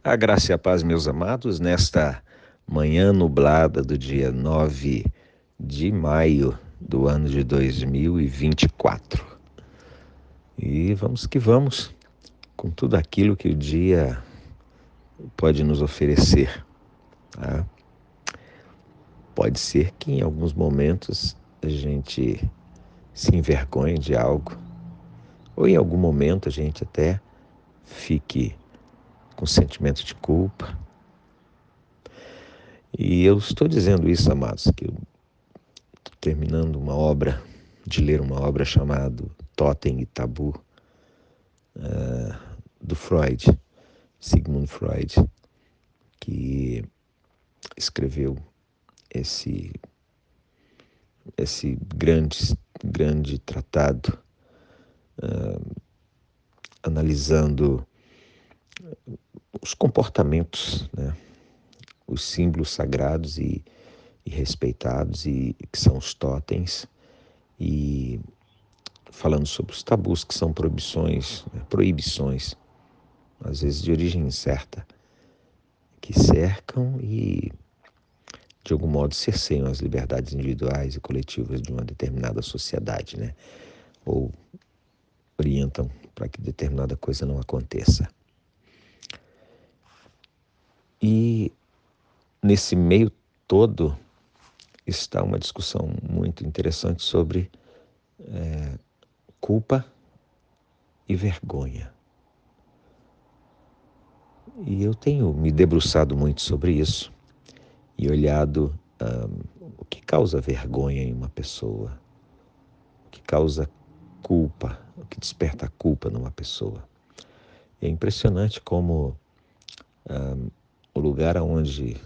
A graça e a paz, meus amados, nesta manhã nublada do dia 9 de maio do ano de 2024. E vamos que vamos, com tudo aquilo que o dia pode nos oferecer. Tá? Pode ser que em alguns momentos a gente se envergonhe de algo, ou em algum momento a gente até fique com sentimento de culpa. E eu estou dizendo isso, amados, que eu estou terminando de ler uma obra chamada Totem e Tabu, do Freud, Sigmund Freud, que escreveu esse grande tratado, analisando os comportamentos, né? Os símbolos sagrados e respeitados, e que são os totens, e falando sobre os tabus, que são proibições, às vezes de origem incerta, que cercam e, de algum modo, cerceiam as liberdades individuais e coletivas de uma determinada sociedade, né? Ou orientam para que determinada coisa não aconteça. E nesse meio todo está uma discussão muito interessante sobre culpa e vergonha. E eu tenho me debruçado muito sobre isso e olhado o que causa vergonha em uma pessoa, o que causa culpa, o que desperta culpa numa pessoa. É impressionante como o lugar onde,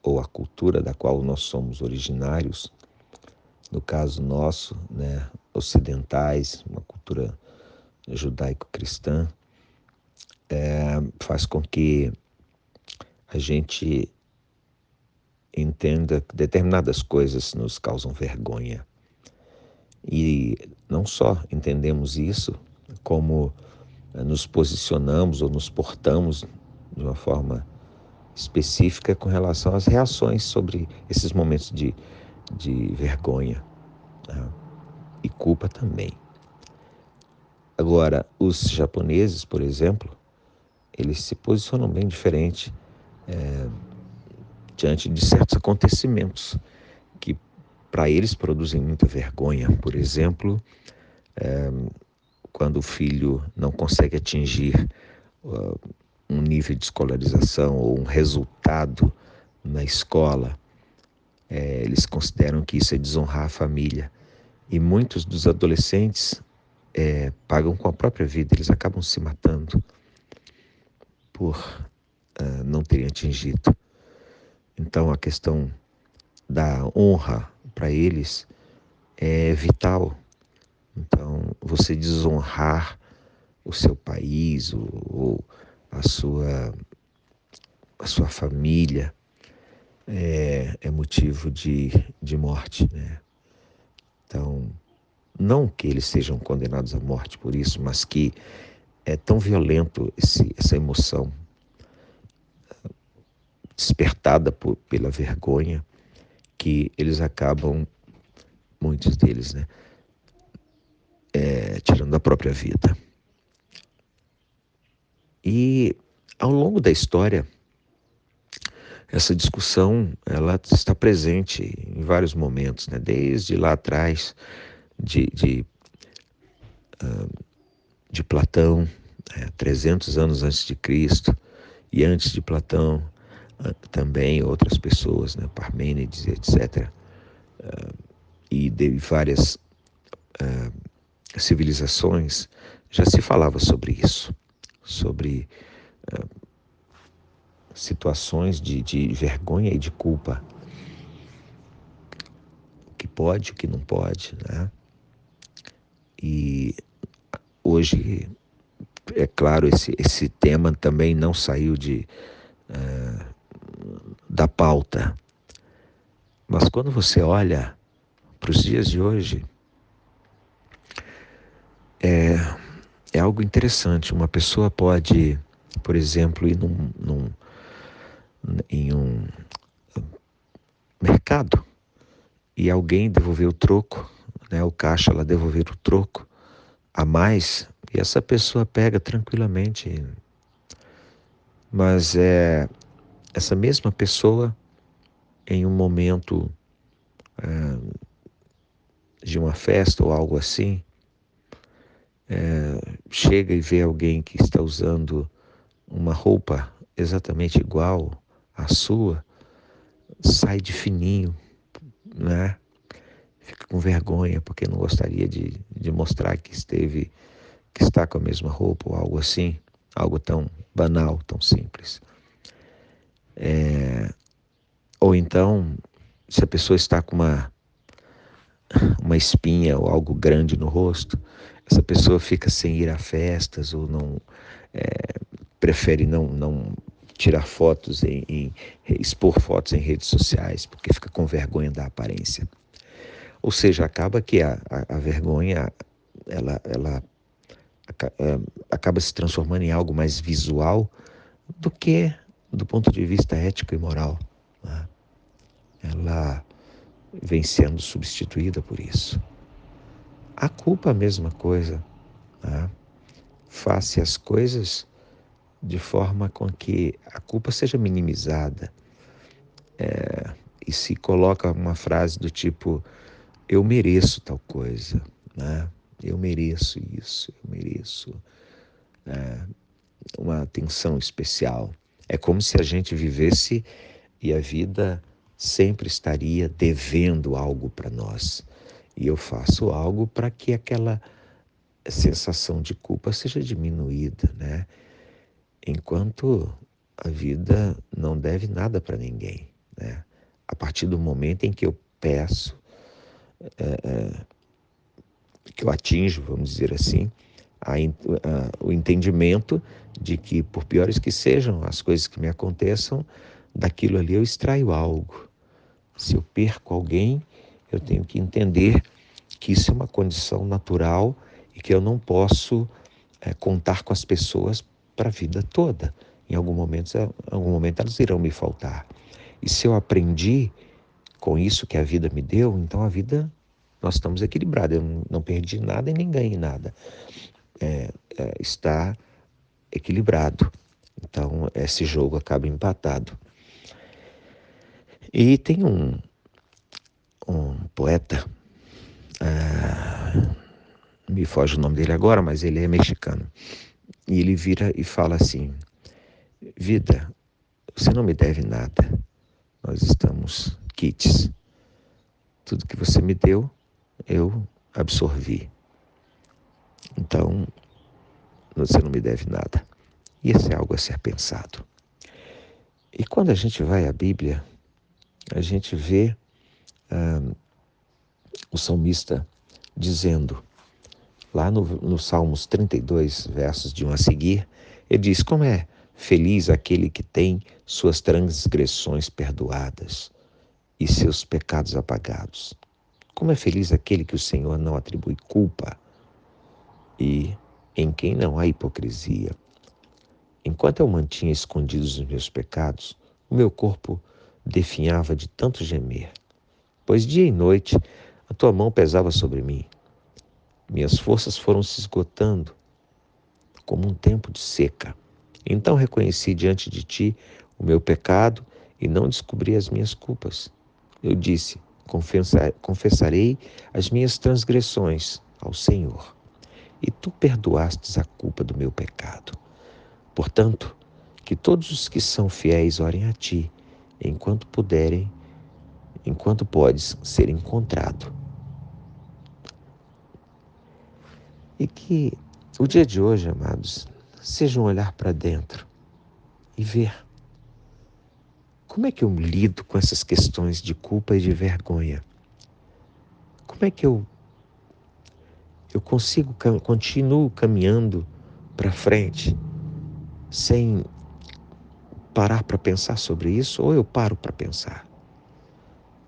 ou a cultura da qual nós somos originários, no caso nosso, né, ocidentais, uma cultura judaico-cristã, faz com que a gente entenda que determinadas coisas nos causam vergonha. E não só entendemos isso, como nos posicionamos ou nos portamos de uma forma específica com relação às reações sobre esses momentos de vergonha, né? E culpa também. Agora, os japoneses, por exemplo, eles se posicionam bem diferente diante de certos acontecimentos que para eles produzem muita vergonha. Por exemplo, quando o filho não consegue atingir um nível de escolarização ou um resultado na escola, eles consideram que isso é desonrar a família. E muitos dos adolescentes pagam com a própria vida, eles acabam se matando por não terem atingido. Então a questão da honra para eles é vital. Então você desonrar o seu país ou a sua família é motivo de morte, né? Então, não que eles sejam condenados à morte por isso, mas que é tão violento essa emoção despertada pela vergonha, que eles acabam, muitos deles, né, tirando a própria vida. E ao longo da história, essa discussão ela está presente em vários momentos, né? Desde lá atrás de Platão, 300 anos antes de Cristo, e antes de Platão também outras pessoas, né? Parmênides, etc. E de várias civilizações já se falava sobre isso, sobre situações de vergonha e de culpa, o que pode, o que não pode, né? E hoje, é claro, esse tema também não saiu da pauta, mas quando você olha para os dias de hoje, é algo interessante. Uma pessoa pode, por exemplo, ir em um mercado e alguém devolver o troco, né, o caixa lá devolver o troco a mais, e essa pessoa pega tranquilamente. Mas essa mesma pessoa, em um momento de uma festa ou algo assim, chega e vê alguém que está usando uma roupa exatamente igual à sua, sai de fininho, né? Fica com vergonha porque não gostaria de mostrar que está com a mesma roupa ou algo assim, algo tão banal, tão simples. Ou então, se a pessoa está com uma espinha ou algo grande no rosto, essa pessoa fica sem ir a festas ou não prefere não tirar fotos, expor fotos em redes sociais, porque fica com vergonha da aparência. Ou seja, acaba que a vergonha, ela acaba se transformando em algo mais visual do que do ponto de vista ético e moral, né? Ela vem sendo substituída por isso. A culpa é a mesma coisa, né? Faça as coisas de forma com que a culpa seja minimizada. E se coloca uma frase do tipo, eu mereço tal coisa, né? Eu mereço isso, eu mereço uma atenção especial. É como se a gente vivesse e a vida sempre estaria devendo algo para nós. E eu faço algo para que aquela sensação de culpa seja diminuída, né? Enquanto a vida não deve nada para ninguém, né? A partir do momento em que eu peço, que eu atinjo, vamos dizer assim, o entendimento de que, por piores que sejam as coisas que me aconteçam, daquilo ali eu extraio algo. Se eu perco alguém, eu tenho que entender que isso é uma condição natural e que eu não posso contar com as pessoas para a vida toda. Em algum momento elas irão me faltar. E se eu aprendi com isso que a vida me deu, então nós estamos equilibrados. Eu não perdi nada e nem ganhei nada. Está equilibrado. Então esse jogo acaba empatado. E tem um poeta, me foge o nome dele agora, mas ele é mexicano. E ele vira e fala assim, vida, você não me deve nada. Nós estamos quites. Tudo que você me deu, eu absorvi. Então, você não me deve nada. E isso é algo a ser pensado. E quando a gente vai à Bíblia, a gente vê o salmista dizendo, lá no Salmos 32, versos de 1 a seguir, ele diz, como é feliz aquele que tem suas transgressões perdoadas e seus pecados apagados. Como é feliz aquele que o Senhor não atribui culpa e em quem não há hipocrisia. Enquanto eu mantinha escondidos os meus pecados, o meu corpo definhava de tanto gemer, pois dia e noite a tua mão pesava sobre mim. Minhas forças foram se esgotando como um tempo de seca. Então reconheci diante de ti o meu pecado e não descobri as minhas culpas. Eu disse, confessarei as minhas transgressões ao Senhor, e tu perdoastes a culpa do meu pecado. Portanto, que todos os que são fiéis orem a ti, enquanto puderem, enquanto podes ser encontrado. E que o dia de hoje, amados, seja um olhar para dentro e ver como é que eu lido com essas questões de culpa e de vergonha. Como é que eu continuo caminhando para frente sem parar para pensar sobre isso, ou eu paro para pensar?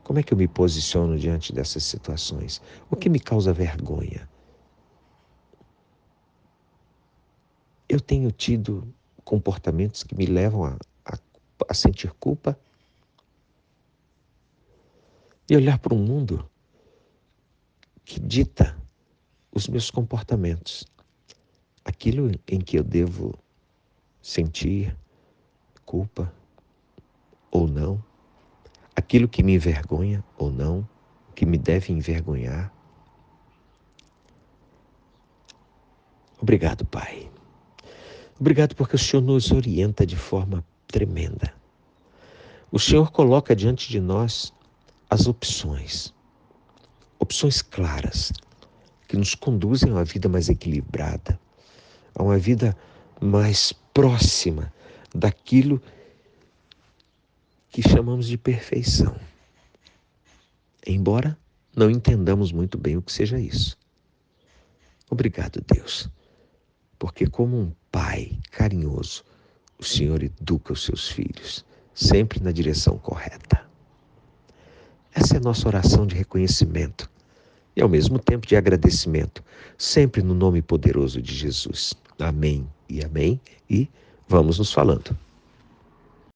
Como é que eu me posiciono diante dessas situações? O que me causa vergonha? Eu tenho tido comportamentos que me levam a sentir culpa e olhar para um mundo que dita os meus comportamentos, aquilo em que eu devo sentir culpa ou não, aquilo que me envergonha ou não, que me deve envergonhar. Obrigado, Pai. Obrigado porque o Senhor nos orienta de forma tremenda. O Senhor coloca diante de nós as opções claras, que nos conduzem a uma vida mais equilibrada, a uma vida mais próxima daquilo que chamamos de perfeição. Embora não entendamos muito bem o que seja isso. Obrigado, Deus, porque como um pai carinhoso, o Senhor educa os seus filhos, sempre na direção correta. Essa é a nossa oração de reconhecimento e ao mesmo tempo de agradecimento, sempre no nome poderoso de Jesus. Amém e amém, e vamos nos falando.